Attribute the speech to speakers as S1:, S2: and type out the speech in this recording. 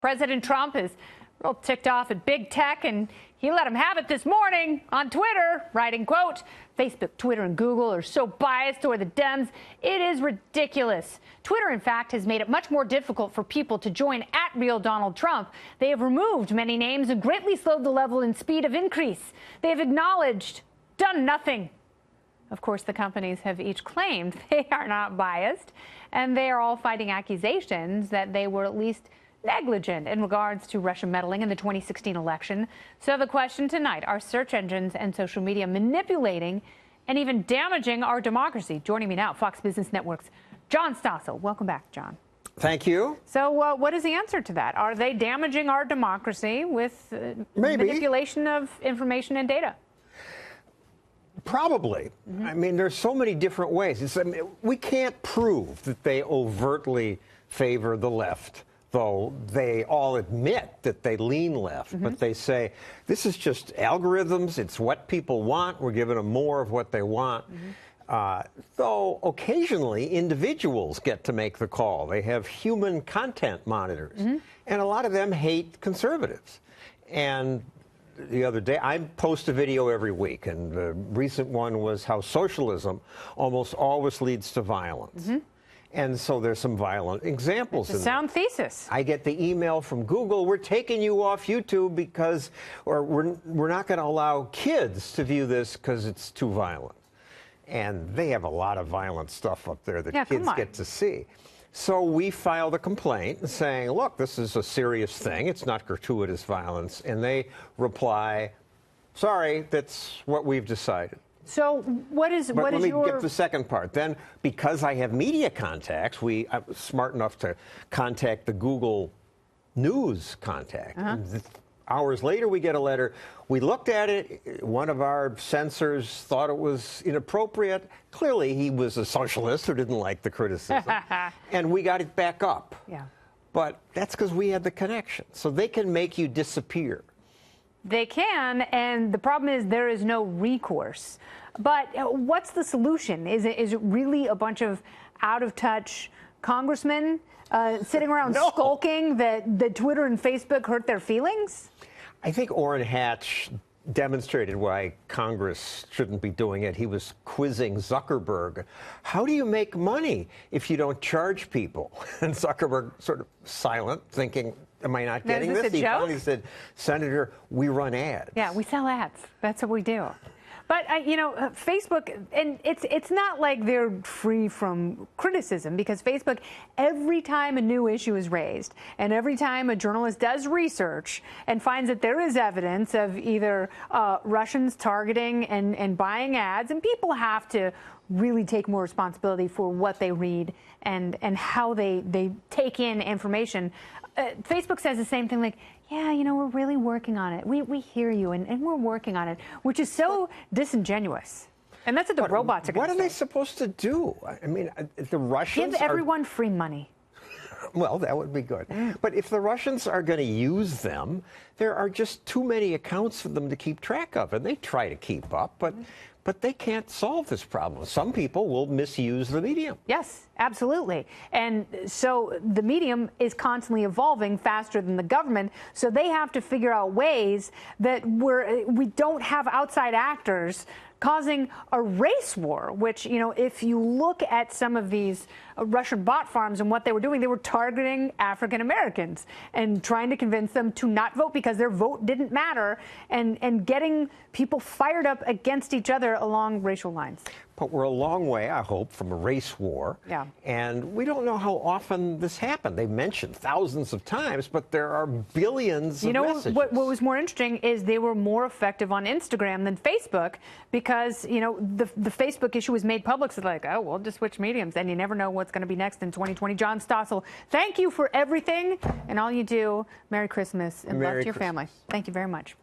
S1: President Trump is real ticked off at big tech, and he let him have it this morning on Twitter, writing, quote, Facebook, Twitter, and Google are so biased toward the Dems, it is ridiculous. Twitter, in fact, has made it much more difficult for people to join at Real Donald Trump. They have removed many names and greatly slowed the level and speed of increase. They have acknowledged, done nothing. Of course, the companies have each claimed they are not biased, and they are all fighting accusations that they were at least negligent in regards to Russian meddling in the 2016 election. So the question tonight, are search engines and social media manipulating and even damaging our democracy? Joining me now, Fox Business Network's John Stossel. Welcome back, John.
S2: Thank you.
S1: So what is the answer to that? Are they damaging our democracy with manipulation of information and data?
S2: Probably. I mean, there's so many different ways. We can't prove that they overtly favor the left, though they all admit that they lean left. But they say, this is just algorithms. It's what people want. We're giving them more of what they want. Though occasionally individuals get to make the call. They have human content monitors. And a lot of them hate conservatives. And the other day, I post a video every week, and the recent one was how socialism almost always leads to violence. And so there's some violent examples.
S1: It's a sound thesis.
S2: I get the email from Google, we're taking you off YouTube because, or we're not going to allow kids to view this because it's too violent. And they have a lot of violent stuff up there that kids get to see. So we filed a complaint saying, look, this is a serious thing. It's not gratuitous violence. And they reply, sorry, that's what we've decided.
S1: So what is
S2: let me get the second part. Then, because I have media contacts, I was smart enough to contact the Google News contact. Hours later, we get a letter. We looked at it. One of our censors thought it was inappropriate. Clearly, he was a socialist who didn't like the criticism. And we got it back up. But that's because we had the connection. So they can make you disappear.
S1: They can, and the problem is there is no recourse. But what's the solution? Is it really a bunch of out-of-touch congressmen sitting around skulking that Twitter and Facebook hurt their feelings?
S2: I think Orrin Hatch demonstrated why Congress shouldn't be doing it. He was quizzing Zuckerberg. How do you make money if you don't charge people? And Zuckerberg sort of silent, thinking, am I not getting this? He finally said, Senator, we run ads.
S1: Yeah, we sell ads. That's what we do. But, you know, Facebook, and it's not like they're free from criticism, because Facebook, every time a new issue is raised and every time a journalist does research and finds that there is evidence of either Russians targeting and buying ads, and people have to really take more responsibility for what they read and how they take in information. Facebook says the same thing, like, yeah, you know, we're really working on it. We hear you, and we're working on it, which is so disingenuous. And that's what the robots are going to
S2: say. What are they supposed to do? I mean, the Russians
S1: give everyone free money.
S2: Well, that would be good. But if the Russians are going to use them, there are just too many accounts for them to keep track of. And they try to keep up, but they can't solve this problem. Some people will misuse the medium.
S1: Yes, absolutely. And so the medium is constantly evolving faster than the government. So they have to figure out ways that we don't have outside actors causing a race war, which, you know, if you look at some of these Russian bot farms and what they were doing, they were targeting African Americans and trying to convince them to not vote because their vote didn't matter, and getting people fired up against each other along racial lines.
S2: But we're a long way, I hope, from a race war. And we don't know how often this happened. They mentioned thousands of times, but there are billions of messages.
S1: You know, what was more interesting is they were more effective on Instagram than Facebook, because, you know, the Facebook issue was made public. So like, oh, we'll just switch mediums, and you never know what's going to be next in 2020. John Stossel, thank you for everything and all you do. Merry Christmas and love to your family. Thank you very much.